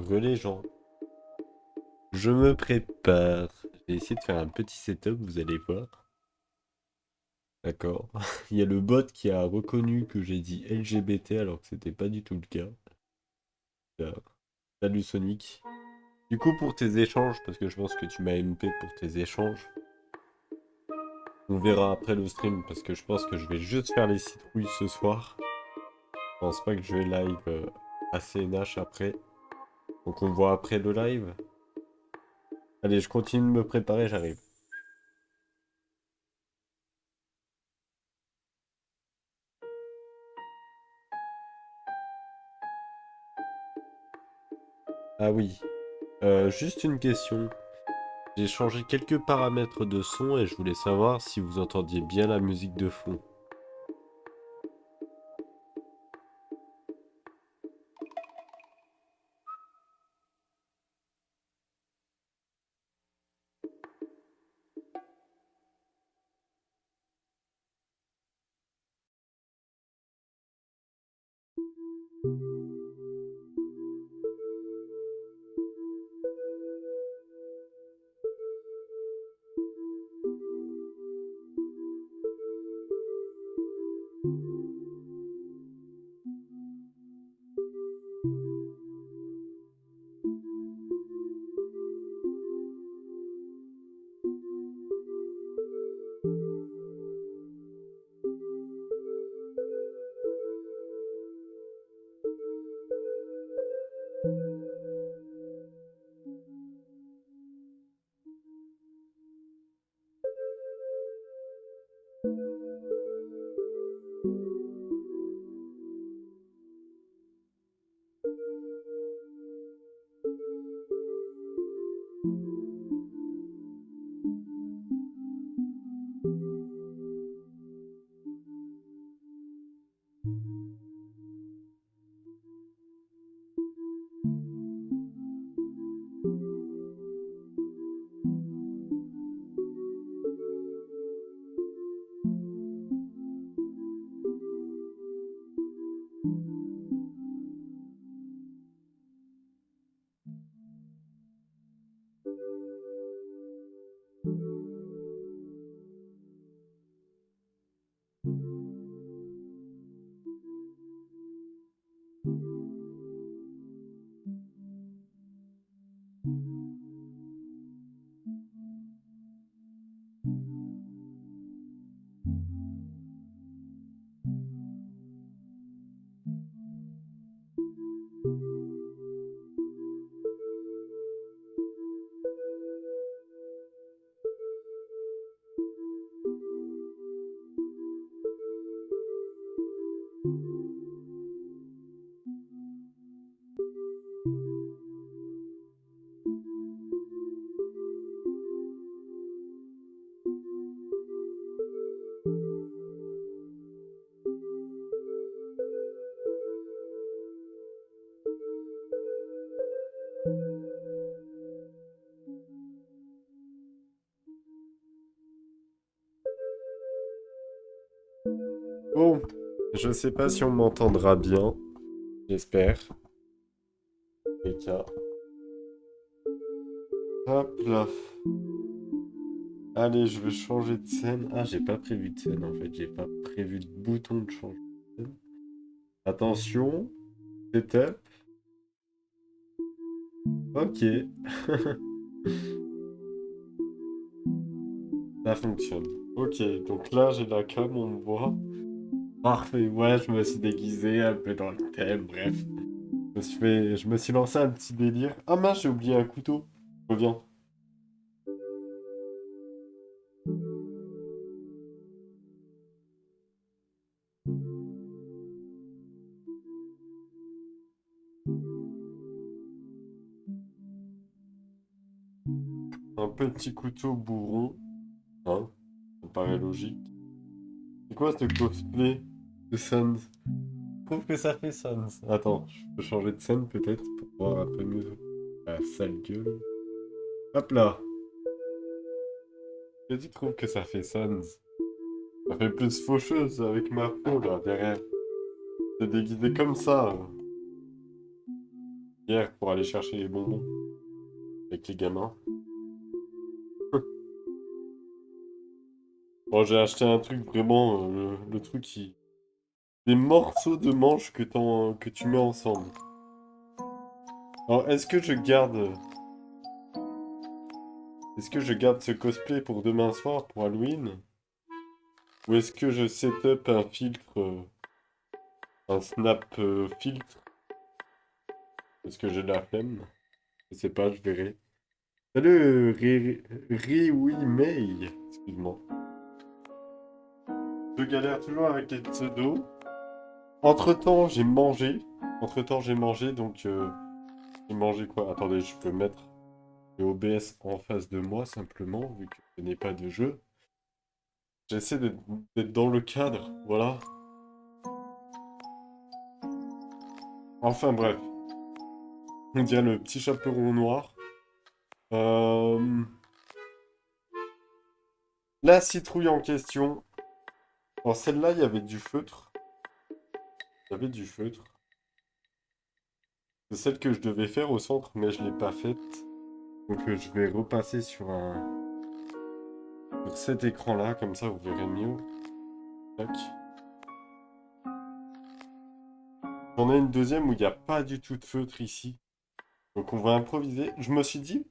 Relais gens, je me prépare. Je vais essayer de faire un petit setup, vous allez voir. D'accord. Il y a le bot qui a reconnu que j'ai dit LGBT alors que c'était pas du tout le cas. Là. Salut Sonic. Du coup pour tes échanges, parce que je pense que tu m'as MP pour tes échanges, on verra après le stream parce que je pense que je vais juste faire les citrouilles ce soir. Je pense pas que je vais live à CNH après. Donc on voit après le live. Allez, je continue de me préparer, j'arrive. Ah oui, juste une question. J'ai changé quelques paramètres de son et je voulais savoir si vous entendiez bien la musique de fond. Bon, je sais pas si on m'entendra bien. J'espère. Les cas. Hop là. Allez, je vais changer de scène. Ah, j'ai pas prévu de scène en fait. J'ai pas prévu de bouton de changer de scène. Attention. Setup. Ok. Ça fonctionne. Ok, donc là j'ai la cam, on me voit. Parfait, ouais, je me suis déguisé un peu dans le thème, bref. Je me suis lancé un petit délire. Ah mince, j'ai oublié un couteau. Reviens. Un petit couteau bourron. Hein, ça paraît logique. C'est quoi ce cosplay de Sans? Je trouve que ça fait Sans. Attends, je peux changer de scène peut-être pour voir un peu mieux la sale gueule. Hop là. Je trouve que ça fait Sans. Ça fait plus faucheuse avec ma peau là derrière. C'est déguisé comme ça. hier pour aller chercher les bonbons avec les gamins. Bon, j'ai acheté un truc vraiment, le truc qui... Des morceaux de manche que tu mets ensemble. Alors, est-ce que je garde ce cosplay pour demain soir, pour Halloween? Ou est-ce que je set up un filtre, un snap filtre? Parce que j'ai de la flemme. Je sais pas, je verrai. Salut, oui May. Excuse-moi. Je galère toujours avec les pseudos. Entre-temps, j'ai mangé. Entre-temps, j'ai mangé, donc... j'ai mangé quoi? Attendez, je peux mettre le OBS en face de moi, simplement, vu que je n'ai pas de jeu. J'essaie d'être dans le cadre, voilà. Enfin bref, on dirait le petit chaperon noir. Euh, La citrouille en question. Alors celle-là, il y avait du feutre. Il y avait du feutre. C'est celle que je devais faire au centre, mais je l'ai pas faite. Donc je vais repasser sur cet écran-là, comme ça vous verrez mieux. Tac. J'en ai une deuxième où il n'y a pas du tout de feutre ici. Donc on va improviser. Je me suis dit,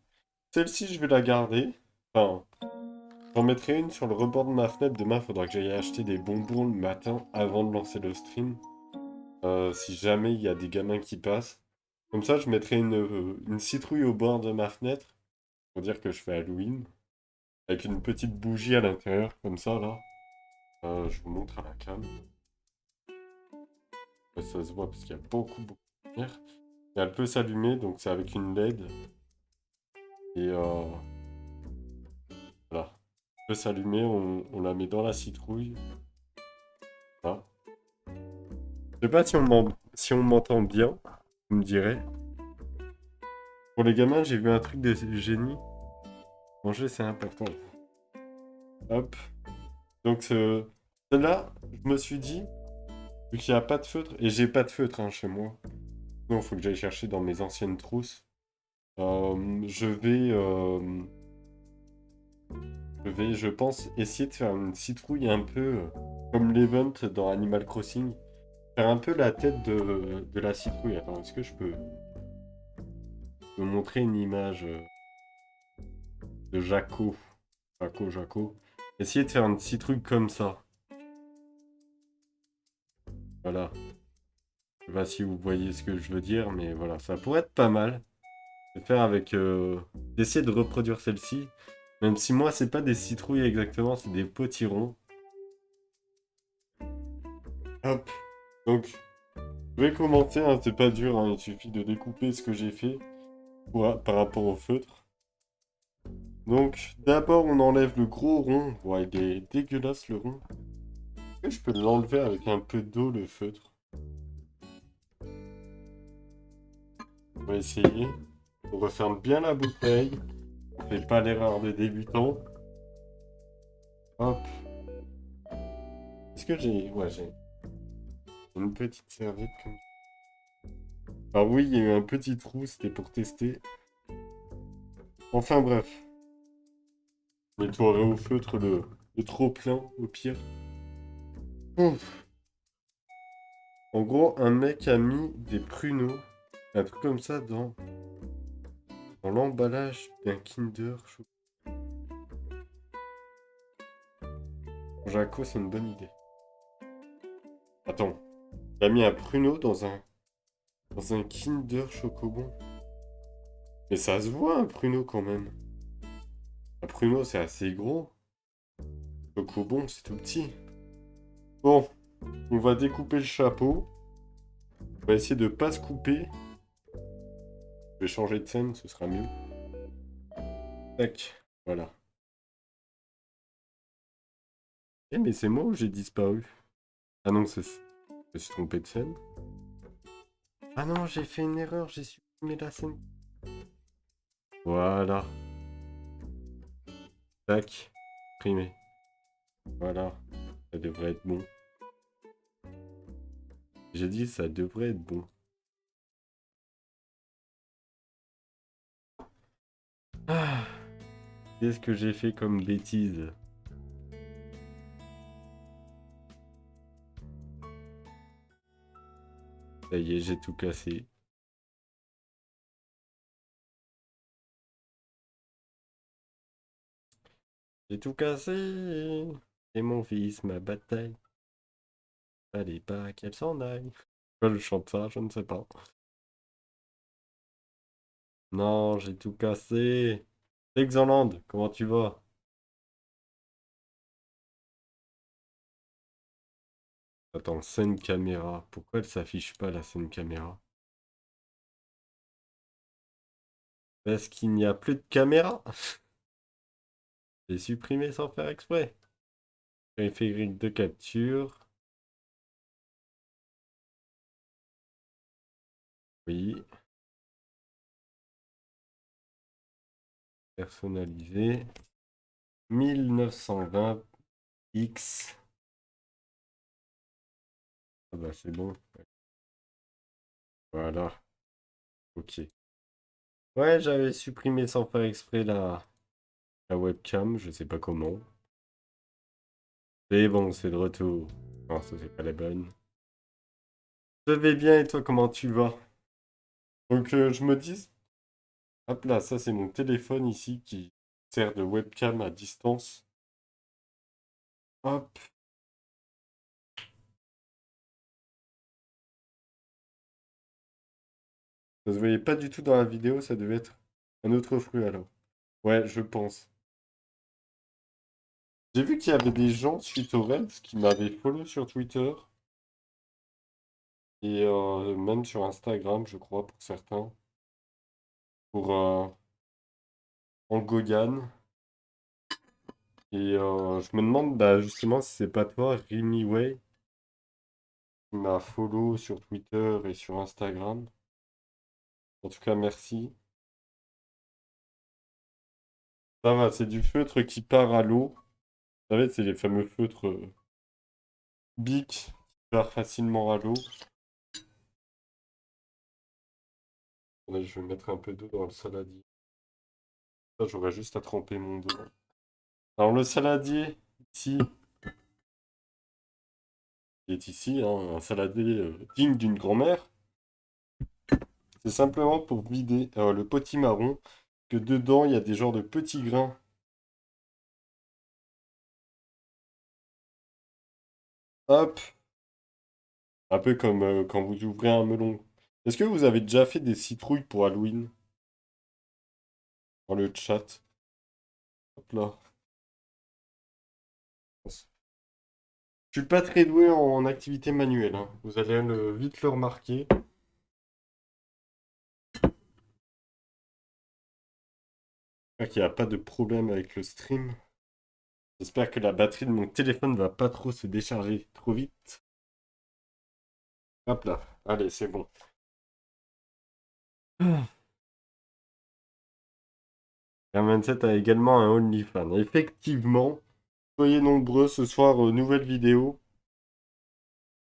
celle-ci, je vais la garder. Enfin, j'en mettrai une sur le rebord de ma fenêtre. Demain, il faudra que j'aille acheter des bonbons le matin avant de lancer le stream. Si jamais il y a des gamins qui passent. Comme ça, je mettrai une citrouille au bord de ma fenêtre. Pour dire que je fais Halloween. Avec une petite bougie à l'intérieur, comme ça, là. Je vous montre à la cam. Ouais, ça se voit parce qu'il y a beaucoup de lumière. Et elle peut s'allumer, donc c'est avec une LED. Et voilà. Elle peut s'allumer, on la met dans la citrouille. Voilà. Je sais pas si on m'entend bien, vous me direz. Pour les gamins, j'ai vu un truc de génie. Manger, c'est important. Hop. Donc, celle-là, je me suis dit, vu qu'il n'y a pas de feutre, et j'ai pas de feutre hein, chez moi. Non, il faut que j'aille chercher dans mes anciennes trousses. Je pense, essayer de faire une citrouille un peu comme l'event dans Animal Crossing. Faire un peu la tête de la citrouille. Attends, est-ce que je peux vous montrer une image de Jaco? Jaco. Essayer de faire une citrouille comme ça. Voilà. Je sais pas si vous voyez ce que je veux dire, mais voilà, ça pourrait être pas mal. De faire avec... d'essayer de reproduire celle-ci. Même si moi, c'est pas des citrouilles exactement, c'est des potirons. Hop. Donc, je vais commencer, hein, c'est pas dur, hein, il suffit de découper ce que j'ai fait par rapport au feutre. Donc, d'abord, on enlève le gros rond. Ouais, il est dégueulasse le rond. Est-ce que je peux l'enlever avec un peu d'eau, le feutre? On va essayer. On referme bien la bouteille. On fait pas l'erreur des débutants. Hop. Est-ce que j'ai... Ouais, j'ai une petite serviette comme... Ah oui, il y a eu un petit trou, c'était pour tester. Enfin bref. Je nettoierai au feutre le trop plein, au pire. Ouf. En gros, un mec a mis des pruneaux, un truc comme ça, dans l'emballage d'un Kinder. Jaco, c'est une bonne idée. Attends, il a mis un pruneau dans un Kinder Chocobon. Mais ça se voit un pruneau quand même. Un pruneau, c'est assez gros. Chocobon, c'est tout petit. Bon, on va découper le chapeau. On va essayer de pas se couper. Je vais changer de scène, ce sera mieux. Tac, voilà. Eh mais c'est moi ou j'ai disparu? Ah non, je me suis trompé de scène. Ah non, j'ai fait une erreur, j'ai supprimé la scène. Voilà. Tac. Supprimé. Voilà. Ça devrait être bon. J'ai dit ça devrait être bon. Ah, qu'est-ce que j'ai fait comme bêtise? Ça y est, j'ai tout cassé. J'ai tout cassé. Et mon fils, ma bataille. Fallait pas qu'elle s'en aille. Pourquoi je chante ça? Je ne sais pas. Non, j'ai tout cassé. Exoland, comment tu vas? Attends, scène caméra. Pourquoi elle s'affiche pas la scène caméra? Parce qu'il n'y a plus de caméra. J'ai supprimé sans faire exprès. Périphérique de capture. Oui. Personnalisé. 1920X. Ah bah c'est bon. Voilà. Ok. Ouais, j'avais supprimé sans faire exprès la webcam. Je sais pas comment. Mais bon, c'est de retour. Non, ça c'est pas la bonne. Je vais bien et toi, comment tu vas? Donc je me dis, hop là, ça c'est mon téléphone ici qui sert de webcam à distance. Hop, ça se voyait pas du tout dans la vidéo, ça devait être un autre fruit alors. Ouais, je pense. J'ai vu qu'il y avait des gens suite au Reds qui m'avaient follow sur Twitter et même sur Instagram, je crois, pour certains, pour Angoyan. Et je me demande bah, justement si c'est pas toi, Remy Way, qui m'a follow sur Twitter et sur Instagram. En tout cas, merci. Ça va, c'est du feutre qui part à l'eau. Vous savez, c'est les fameux feutres Bic qui partent facilement à l'eau. Attendez, je vais mettre un peu d'eau dans le saladier. Ça, j'aurais juste à tremper mon doigt. Alors, le saladier, ici, il est ici, hein, un saladier digne d'une grand-mère. C'est simplement pour vider le potimarron, que dedans, il y a des genres de petits grains. Hop, un peu comme quand vous ouvrez un melon. Est-ce que vous avez déjà fait des citrouilles pour Halloween? Dans le chat. Hop là. Je suis pas très doué en activité manuelle, hein. Vous allez vite le remarquer. J'espère qu'il n'y a pas de problème avec le stream. J'espère que la batterie de mon téléphone va pas trop se décharger trop vite. Hop là. Allez, c'est bon. R27 a également un OnlyFans. Effectivement, soyez nombreux ce soir, nouvelle vidéo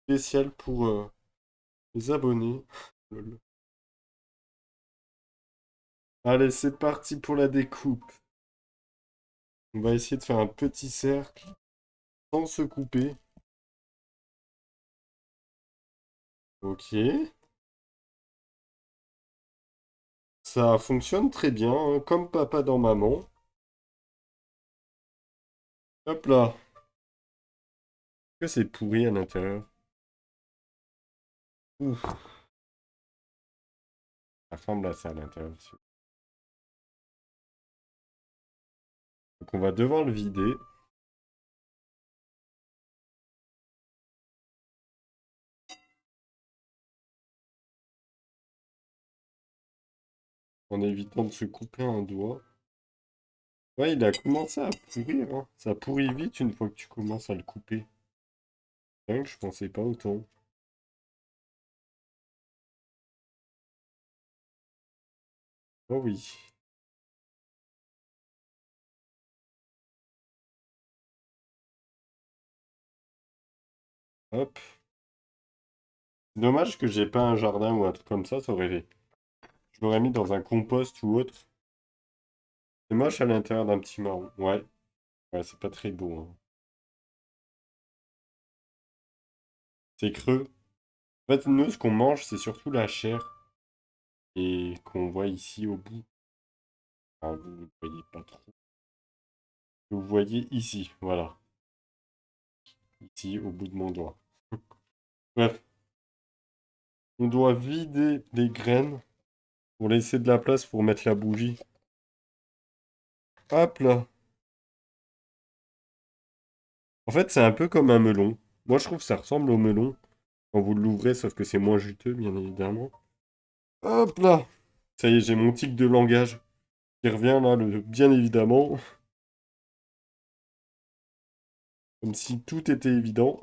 spéciale pour les abonnés. Lol. Allez, c'est parti pour la découpe. On va essayer de faire un petit cercle sans se couper. Ok. Ça fonctionne très bien, hein, comme papa dans maman. Hop là. Que c'est pourri à l'intérieur. Ouf. Ça ressemble à ça à l'intérieur. Donc on va devoir le vider. En évitant de se couper un doigt. Ouais, il a commencé à pourrir, hein. Ça pourrit vite une fois que tu commences à le couper. C'est vrai que je pensais pas autant. Oh oui. Hop. Dommage que j'ai pas un jardin ou un truc comme ça aurait... Je l'aurais mis dans un compost ou autre. C'est moche à l'intérieur d'un petit marron. Ouais, ouais, c'est pas très beau, hein. C'est creux. En fait, nous, ce qu'on mange, c'est surtout la chair. Et qu'on voit ici au bout. Ah, vous ne voyez pas trop. Vous voyez ici, voilà. Ici, au bout de mon doigt. Bref, on doit vider les graines pour laisser de la place pour mettre la bougie. Hop là. En fait, c'est un peu comme un melon. Moi, je trouve que ça ressemble au melon quand vous l'ouvrez, sauf que c'est moins juteux, bien évidemment. Hop là. Ça y est, j'ai mon tic de langage qui revient là, bien évidemment. Comme si tout était évident.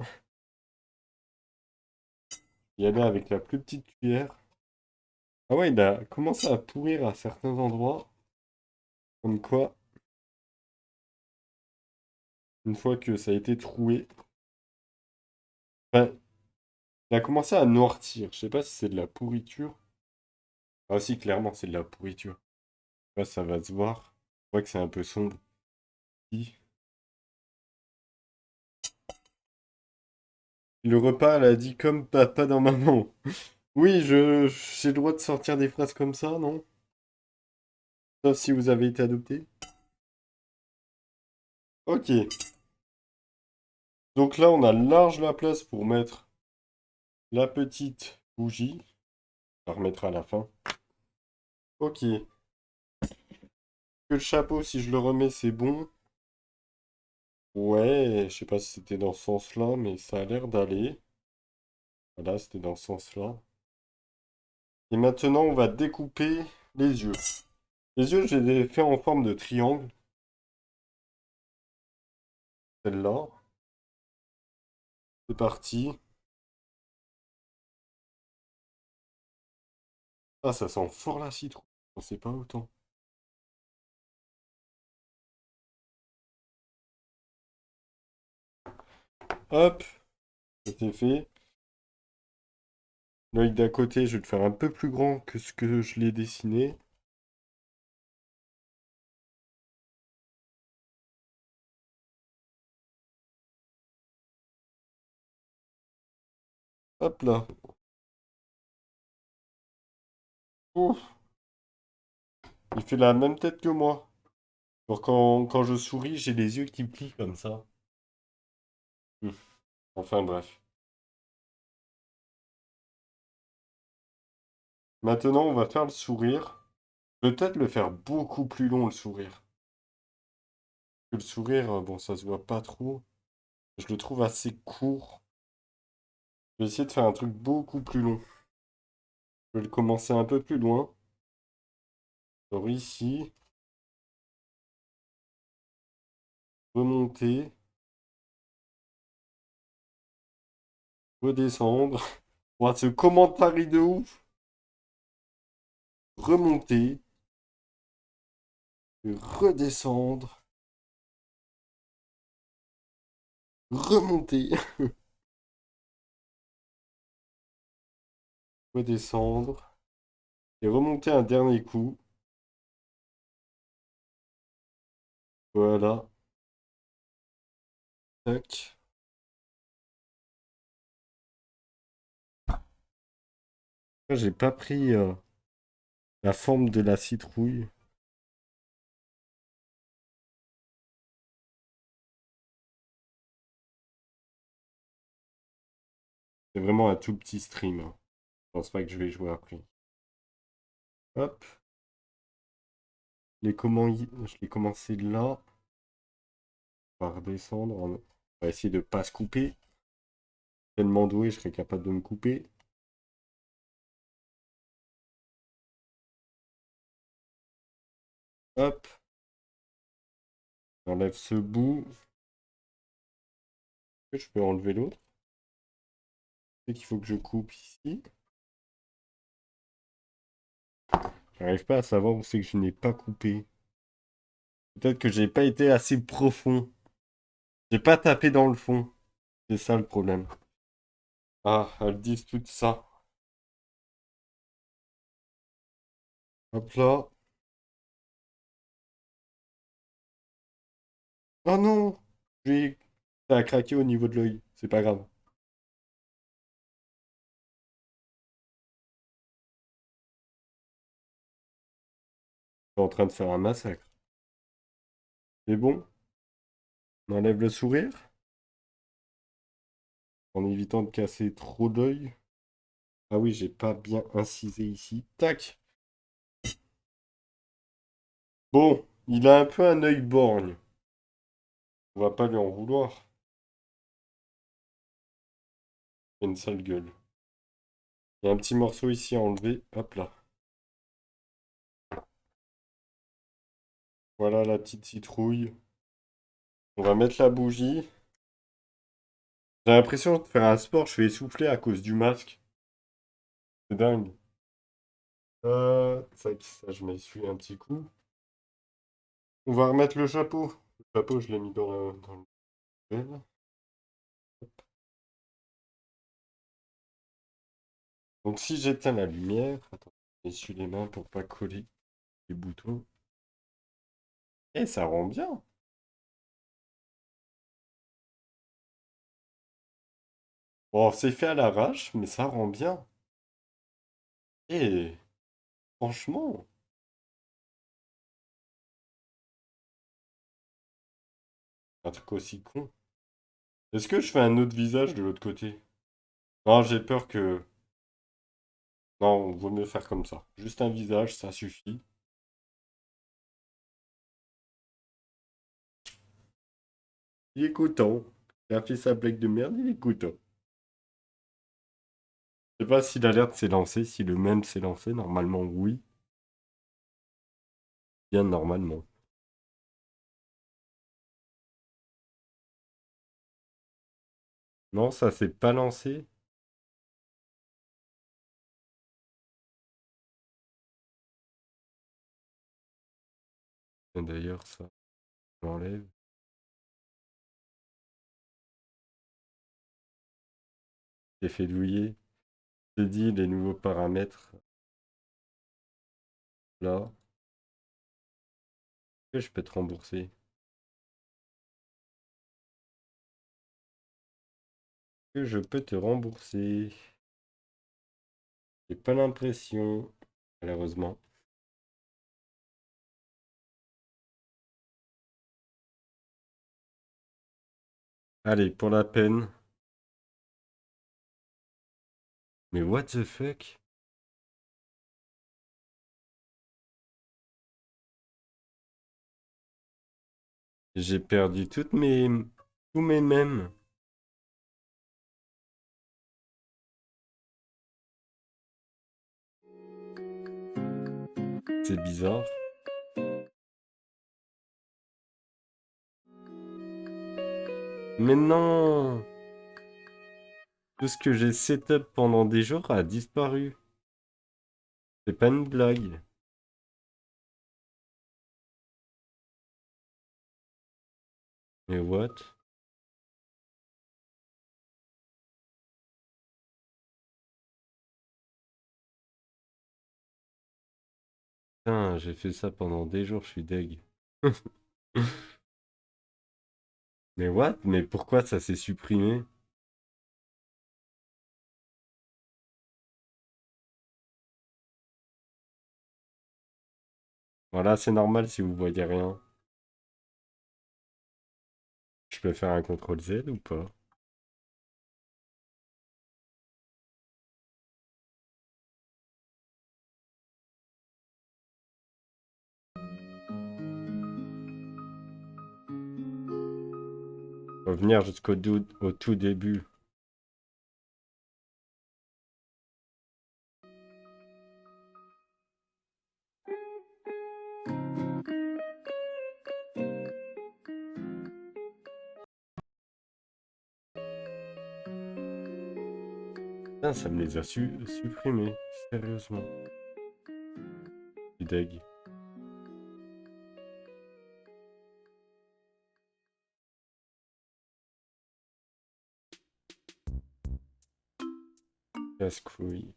Y aller avec la plus petite cuillère. Ah ouais, il a commencé à pourrir à certains endroits. Comme quoi, une fois que ça a été troué, enfin, il a commencé à noircir. Je sais pas si c'est de la pourriture. Ah si, clairement, c'est de la pourriture. Là, ça va se voir. Je vois que c'est un peu sombre. Si. Le repas, elle a dit comme papa dans maman. Oui, j'ai le droit de sortir des phrases comme ça, non? Sauf si vous avez été adopté. Ok. Donc là, on a large la place pour mettre la petite bougie. On la remettra à la fin. Ok. Que le chapeau, si je le remets, c'est bon. Ouais, je sais pas si c'était dans ce sens-là, mais ça a l'air d'aller. Voilà, c'était dans ce sens-là. Et maintenant, on va découper les yeux. Les yeux, je les ai fait en forme de triangle. Celle-là. C'est parti. Ah, ça sent fort la citrouille. Je pensais pas autant. Hop, c'est fait. L'œil d'à côté, je vais le faire un peu plus grand que ce que je l'ai dessiné. Hop là. Ouf, il fait la même tête que moi. Genre quand je souris, j'ai les yeux qui plient comme ça. Hmm. Enfin bref. Maintenant, on va faire le sourire. Peut-être le faire beaucoup plus long, le sourire. Le sourire, bon, ça se voit pas trop. Je le trouve assez court. Je vais essayer de faire un truc beaucoup plus long. Je vais le commencer un peu plus loin. Genre ici, remonter, redescendre. Ouah, ce commentaire de ouf. Remonter, redescendre, remonter, redescendre et remonter un dernier coup. Voilà. Tac. J'ai pas pris la forme de la citrouille. C'est vraiment un tout petit stream, hein. Je pense pas que je vais jouer après. Hop. Je l'ai commencé là. On va redescendre. On va essayer de pas se couper. Tellement doué, je serais capable de me couper. Hop. J'enlève ce bout. Est-ce que je peux enlever l'autre? C'est qu'il faut que je coupe ici. J'arrive pas à savoir où c'est que je n'ai pas coupé. Peut-être que j'ai pas été assez profond. J'ai pas tapé dans le fond. C'est ça le problème. Ah, elles disent tout ça. Hop là. Oh non! J'ai... Ça a craqué au niveau de l'œil. C'est pas grave. Je suis en train de faire un massacre. Mais bon, on enlève le sourire en évitant de casser trop d'œil. Ah oui, j'ai pas bien incisé ici. Tac! Bon, il a un peu un œil borgne. On va pas lui en vouloir. Il a une sale gueule. Il y a un petit morceau ici à enlever. Hop là. Voilà la petite citrouille. On va mettre la bougie. J'ai l'impression de faire un sport, je fais essouffler à cause du masque. C'est dingue. Ça, je m'essuie un petit coup. On va remettre le chapeau. Le chapeau, je l'ai mis dans le poubelle. Donc si j'éteins la lumière, attends, j'essuie les mains pour pas coller les boutons. Et ça rend bien. Bon, c'est fait à l'arrache, mais ça rend bien. Et franchement, un truc aussi con. Est-ce que je fais un autre visage de l'autre côté? Non, j'ai peur que... Non, vaut mieux faire comme ça. Juste un visage, ça suffit. Il est content. Il a fait sa blague de merde, il est content. Je sais pas si l'alerte s'est lancée, si le même s'est lancé. Normalement, oui. Bien normalement. Non, ça s'est pas lancé. Et d'ailleurs, ça, j'enlève. J'ai fait douiller. J'ai dit les nouveaux paramètres. Là, que je peux te rembourser. Que je peux te rembourser. J'ai pas l'impression, malheureusement. Allez, pour la peine. Mais what the fuck? J'ai perdu tous mes mèmes. C'est bizarre. Mais non! Tout ce que j'ai setup pendant des jours a disparu. C'est pas une blague. Mais what? Putain, j'ai fait ça pendant des jours, je suis deg. Mais what? Mais pourquoi ça s'est supprimé? Voilà, c'est normal si vous voyez rien. Je peux faire un contrôle Z ou pas? Revenir au tout début. Putain, ça me les a supprimés. Sérieusement. Je suis deg. Casse-couille.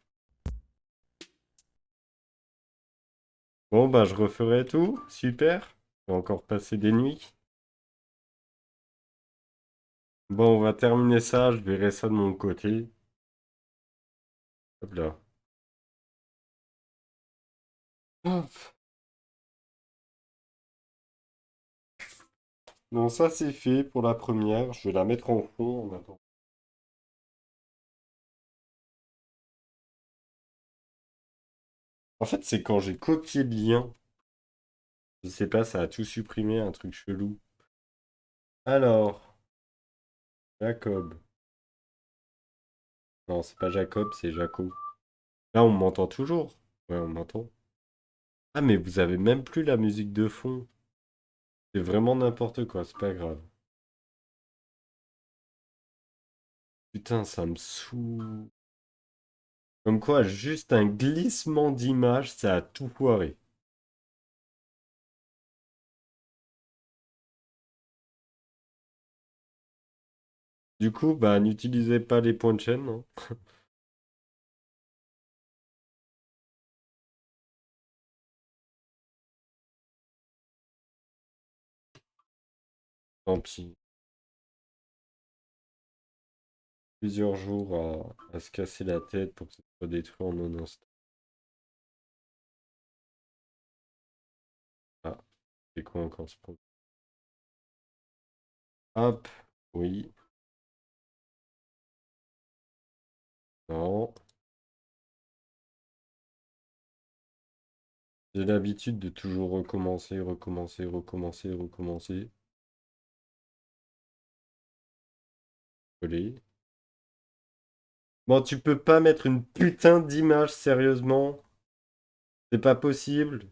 Bon, bah, je referai tout. Super. Je vais encore passer des nuits. Bon, on va terminer ça, je verrai ça de mon côté. Hop là. Hop. Bon, ça c'est fait pour la première. Je vais la mettre en fond en attendant. En fait, c'est quand j'ai copié le lien. Je sais pas, ça a tout supprimé, un truc chelou. Alors, Jacob. Non, c'est pas Jacob, c'est Jaco. Là, on m'entend toujours. Ouais, on m'entend. Ah, mais vous avez même plus la musique de fond. C'est vraiment n'importe quoi, c'est pas grave. Putain, ça me saoule. Comme quoi, juste un glissement d'image, ça a tout foiré. Du coup, bah, n'utilisez pas les points de chaîne, hein. Tant pis. Plusieurs jours à se casser la tête pour que ce soit détruit en un instant. Ah, c'est quoi encore ce problème? Hop, oui, non. J'ai l'habitude de toujours recommencer, recommencer, recommencer, recommencer. Coller. Bon, tu peux pas mettre une putain d'image, sérieusement? C'est pas possible.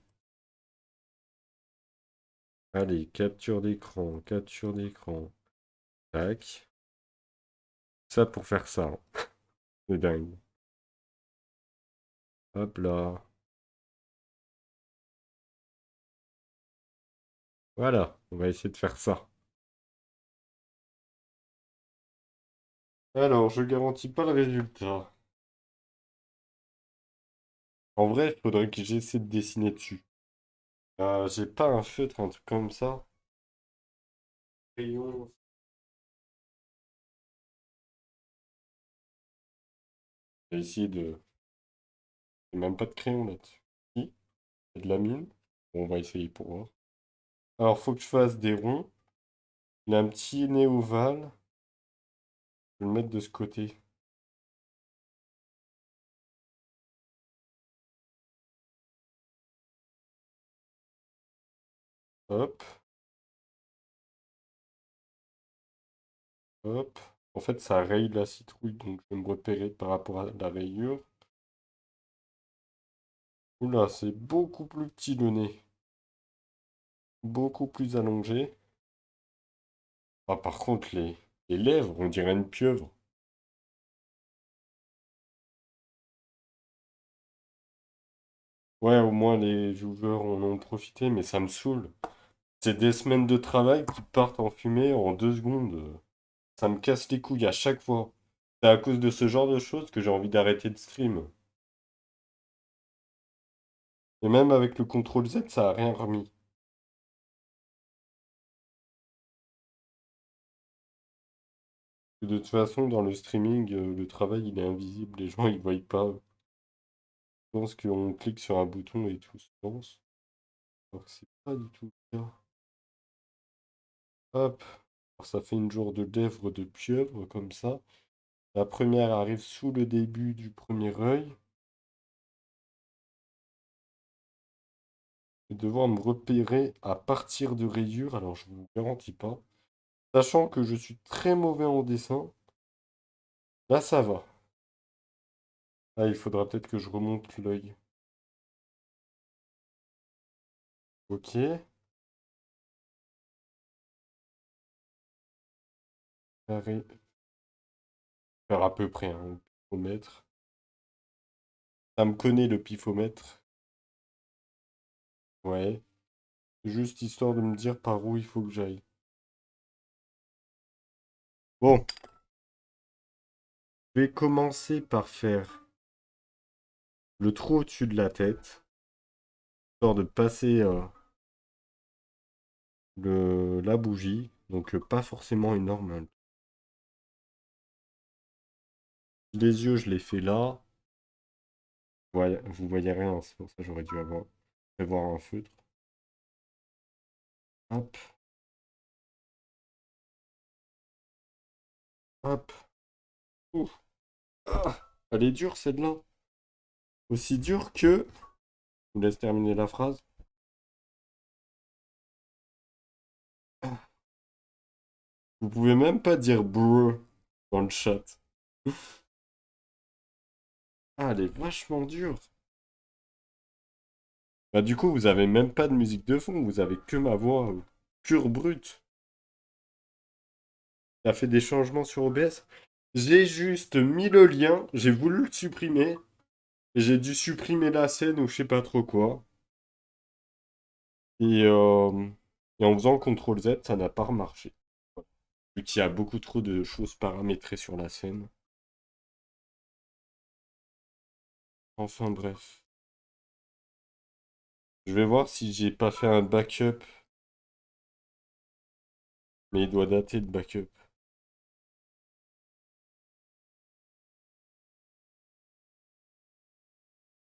Allez, capture d'écran, capture d'écran. Tac. Ça pour faire ça, hein. C'est dingue. Hop là. Voilà, on va essayer de faire ça. Alors, je garantis pas le résultat. En vrai, il faudrait que j'essaie de dessiner dessus. J'ai pas un feutre, un truc comme ça. Crayon. J'ai essayé de... J'ai même pas de crayon là-dessus. Si, il y a de la mine. Bon, on va essayer pour voir. Alors, faut que je fasse des ronds. Il a un petit nez ovale. Je vais le mettre de ce côté. Hop, hop. En fait, ça raye la citrouille, donc je vais me repérer par rapport à la rayure. Oula, c'est beaucoup plus petit le nez. Beaucoup plus allongé. Ah, par contre, les lèvres, on dirait une pieuvre. Ouais, au moins les joueurs en ont profité, mais ça me saoule. C'est des semaines de travail qui partent en fumée en 2 secondes. Ça me casse les couilles à chaque fois. C'est à cause de ce genre de choses que j'ai envie d'arrêter de stream. Et même avec le contrôle Z, ça a rien remis. De toute façon, dans le streaming, le travail, il est invisible. Les gens, ils voient pas. Je pense qu'on clique sur un bouton et tout se lance. Alors que c'est pas du tout le cas. Hop. Alors ça fait une genre de lèvre de pieuvre, comme ça. La première arrive sous le début du premier œil. Je vais devoir me repérer à partir de rayures, alors je vous garantis pas. Sachant que je suis très mauvais en dessin, là ça va. Ah, il faudra peut-être que je remonte l'œil. Ok. Carré. Faire à peu près un pifomètre. Ça me connaît le pifomètre. Ouais. Juste histoire de me dire par où il faut que j'aille. Bon, je vais commencer par faire le trou au-dessus de la tête, histoire de passer la bougie. Donc pas forcément énorme, hein. Les yeux, je les fais là. Vous voyez rien, c'est pour ça que j'aurais dû prévoir un feutre. Hop, hop. Ouf. Ah, elle est dure celle-là. Aussi dure que... Je vous laisse terminer la phrase. Vous pouvez même pas dire bro dans le chat. Ah, elle est vachement dure. Bah du coup, vous avez même pas de musique de fond, vous avez que ma voix pure brute. Ça fait des changements sur OBS. J'ai juste mis le lien, j'ai voulu le supprimer, et j'ai dû supprimer la scène ou je sais pas trop quoi. Et, euh, et en faisant CTRL Z, ça n'a pas remarché. Vu qu'il y a beaucoup trop de choses paramétrées sur la scène. Enfin bref. Je vais voir si j'ai pas fait un backup. Mais il doit dater le backup.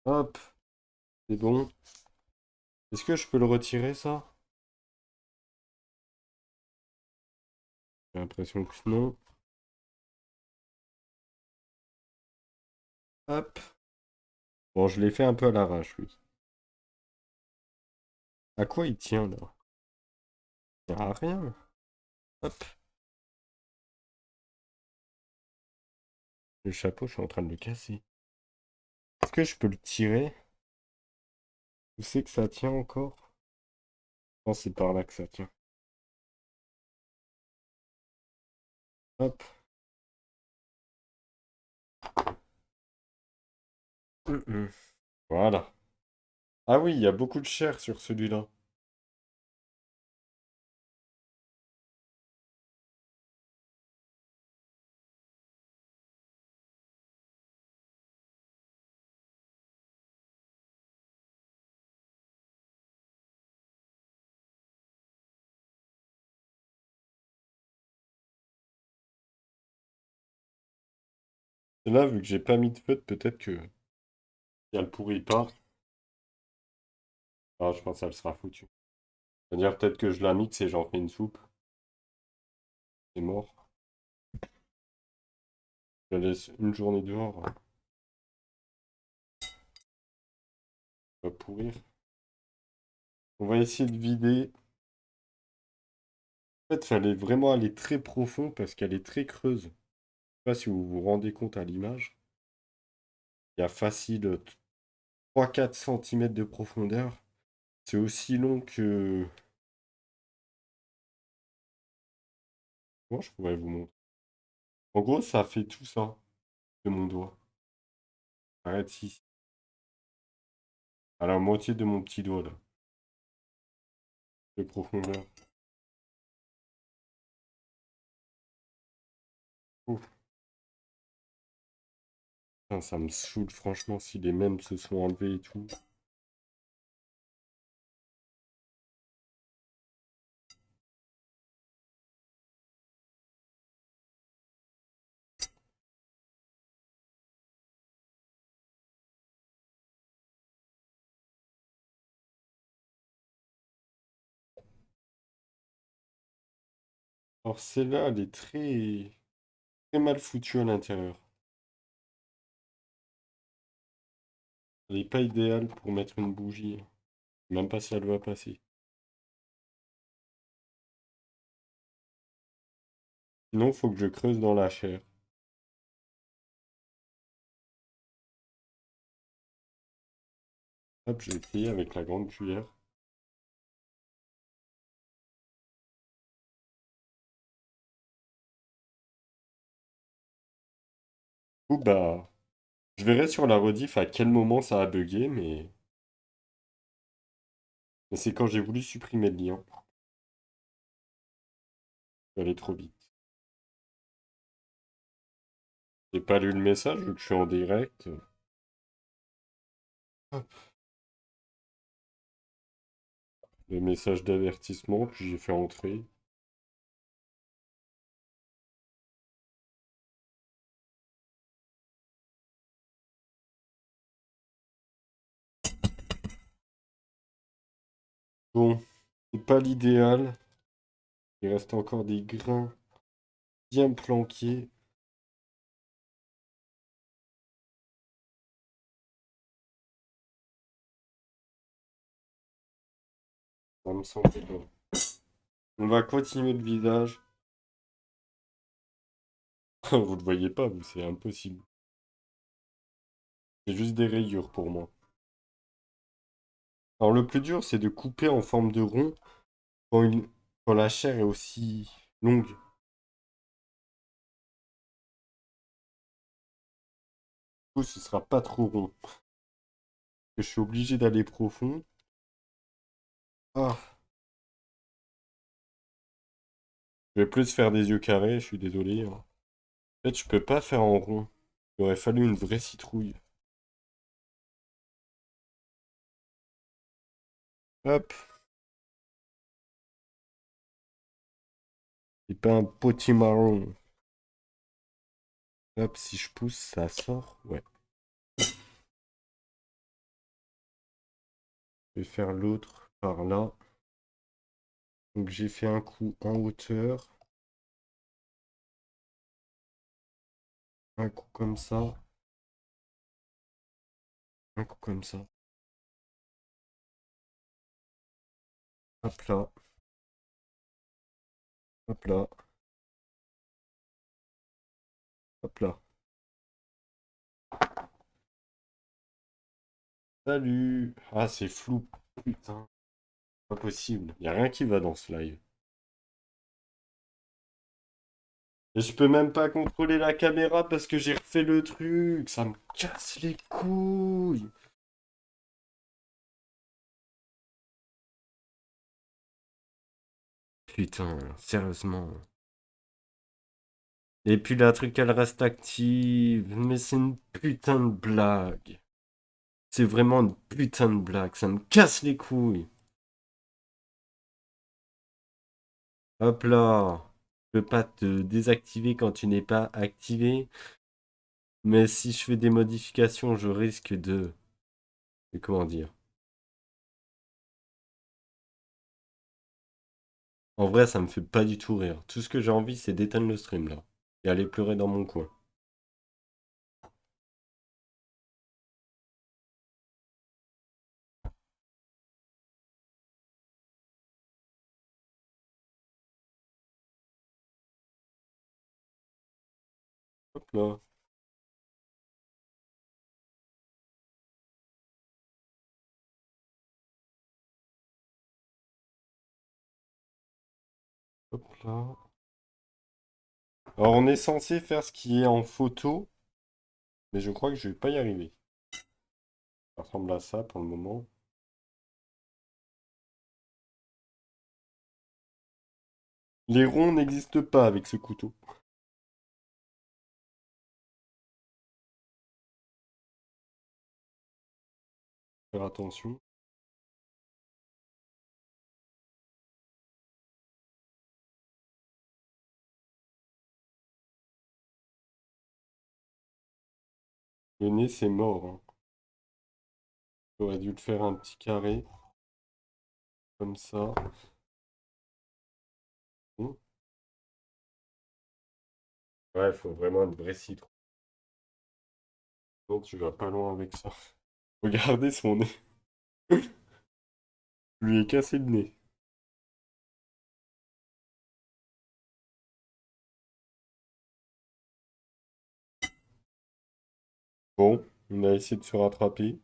Hop, c'est bon. Est-ce que je peux le retirer ça? J'ai l'impression que non. Hop. Bon, je l'ai fait un peu à l'arrache, lui. À quoi il tient, là? Il sert à rien. Hop. Le chapeau, je suis en train de le casser. Est-ce que je peux le tirer? Où c'est que ça tient encore? Non, c'est par là que ça tient. Hop. Voilà. Ah oui, il y a beaucoup de chair sur celui-là. Et là, vu que j'ai pas mis de feutre, peut-être que si elle pourrit pas. Ah, je pense qu'elle sera foutue. C'est-à-dire peut-être que je la mixe et j'en fais une soupe. C'est mort. Je la laisse une journée dehors. Elle va pourrir. On va essayer de vider. En fait, fallait vraiment aller très profond parce qu'elle est très creuse. Je sais pas si vous vous rendez compte à l'image. Il y a facile 3-4 cm de profondeur. C'est aussi long que... Moi, je pourrais vous montrer. En gros, ça fait tout ça de mon doigt. Arrête ici. À la moitié de mon petit doigt, là. De profondeur. Ouf. Putain, ça me saoule, franchement, si les mêmes se sont enlevés et tout. Alors, celle-là, elle est très mal foutue à l'intérieur. Elle est pas idéale pour mettre une bougie. Même pas si elle va passer. Sinon, faut que je creuse dans la chair. Hop, j'ai essayé avec la grande cuillère. Ou bah, je verrai sur la rediff à quel moment ça a bugué, mais c'est quand j'ai voulu supprimer le lien. Ça allait trop vite. J'ai pas lu le message vu que je suis en direct. Hop, le message d'avertissement que j'ai fait entrer. Bon, c'est pas l'idéal. Il reste encore des grains bien planqués. Ça me semble bon. On va continuer le visage. Vous le voyez pas, vous, c'est impossible. C'est juste des rayures pour moi. Alors le plus dur, c'est de couper en forme de rond quand la chair est aussi longue. Du coup, ce sera pas trop rond. Je suis obligé d'aller profond. Ah, je vais plus faire des yeux carrés, je suis désolé, hein. En fait, je peux pas faire en rond. Il aurait fallu une vraie citrouille. Hop, c'est pas un potimarron. Hop, si je pousse, ça sort. Ouais. Je vais faire l'autre par là. Donc j'ai fait un coup en hauteur. Un coup comme ça. Un coup comme ça. Hop là. Hop là. Hop là. Salut. Ah, c'est flou. Putain. Pas possible. Y a rien qui va dans ce live. Et je peux même pas contrôler la caméra parce que j'ai refait le truc. Ça me casse les couilles. Putain, sérieusement. Et puis la truc, elle reste active. Mais c'est une putain de blague. C'est vraiment une putain de blague. Ça me casse les couilles. Hop là. Je peux pas te désactiver quand tu n'es pas activé. Mais si je fais des modifications, je risque de comment dire? En vrai, ça me fait pas du tout rire. Tout ce que j'ai envie, c'est d'éteindre le stream là. Et aller pleurer dans mon coin. Hop là. Hop là. Alors, on est censé faire ce qui est en photo. Mais je crois que je vais pas y arriver. Ça ressemble à ça pour le moment. Les ronds n'existent pas avec ce couteau. Faire attention. Le nez, c'est mort, hein. J'aurais dû le faire un petit carré. Comme ça. Bon. Ouais, il faut vraiment une vraie citrouille. Non, tu vas pas loin avec ça. Regardez son nez. Je lui ai cassé le nez. Bon, on a essayé de se rattraper.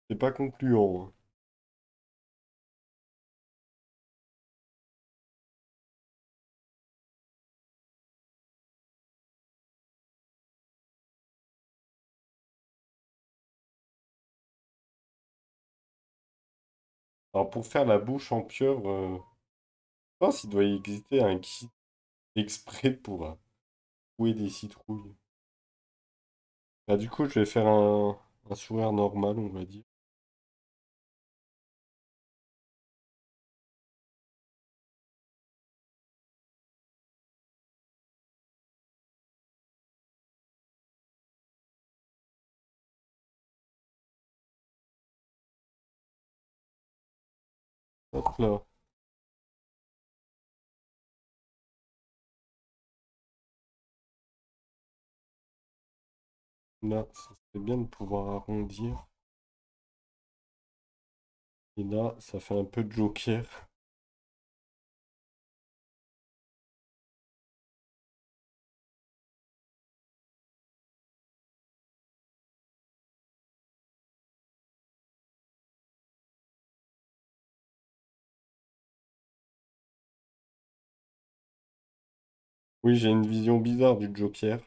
C'est pas concluant, hein. Alors pour faire la bouche en pieuvre, je pense qu'il doit y exister un kit exprès pour trouver des citrouilles. Bah, du coup, je vais faire un sourire normal, on va dire. Hop là. Là, ça serait bien de pouvoir arrondir. Et là, ça fait un peu de joker. Oui, j'ai une vision bizarre du joker.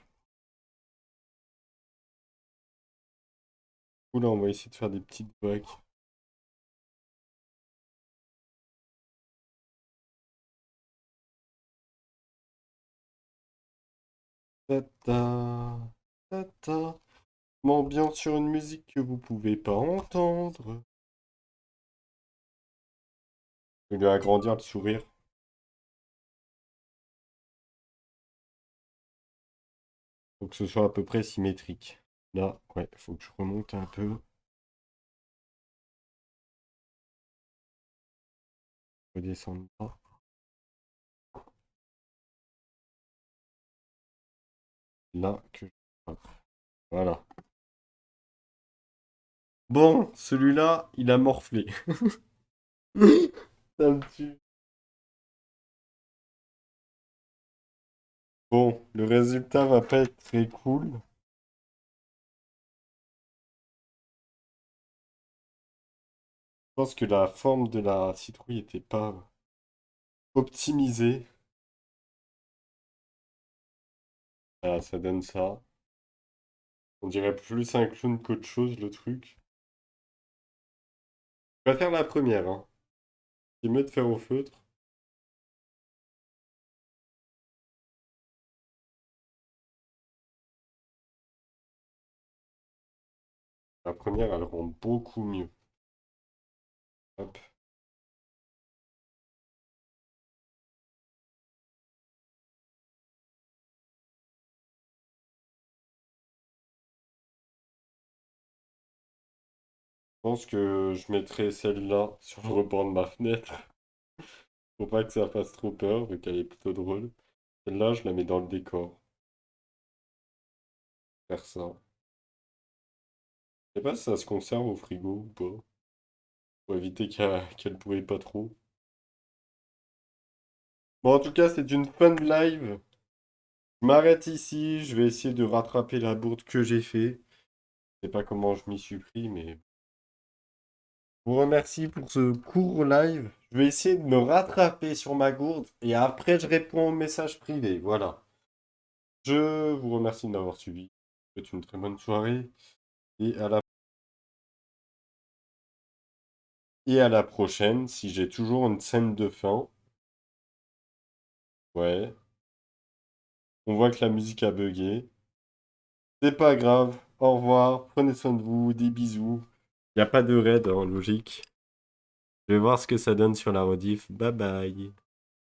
Oula, on va essayer de faire des petites vagues. Tata, tata. M'ambiance sur une musique que vous pouvez pas entendre. Je vais lui agrandir le sourire. Faut que ce soit à peu près symétrique. Là, ouais, faut que je remonte un peu. Redescendre là. Là, que... hop, voilà. Bon, celui-là, il a morflé. Ça me tue. Bon, le résultat va pas être très cool. Je pense que la forme de la citrouille était pas optimisée. Ah, ça donne ça. On dirait plus un clown qu'autre chose, le truc. Je vais faire la première, hein. C'est mieux de faire au feutre. La première, elle rend beaucoup mieux. Hop. Je pense que je mettrai celle-là sur le rebord de ma fenêtre. Faut pas que ça fasse trop peur, vu qu'elle est plutôt drôle. Celle-là, je la mets dans le décor. Faire ça. Je sais pas si ça se conserve au frigo ou pas. Pour éviter qu'elle pourrit pas trop. Bon, en tout cas, c'est une fun live. Je m'arrête ici. Je vais essayer de rattraper la bourde que j'ai fait. Je sais pas comment je m'y suis pris, mais... Je vous remercie pour ce court live. Je vais essayer de me rattraper sur ma gourde et après je réponds aux messages privés. Voilà. Je vous remercie de m'avoir suivi. Je vous souhaite une très bonne soirée et à la prochaine si j'ai toujours une scène de fin. Ouais. On voit que la musique a bugué. C'est pas grave. Au revoir. Prenez soin de vous. Des bisous. Y a pas de raid en logique. Je vais voir ce que ça donne sur la rediff. Bye bye.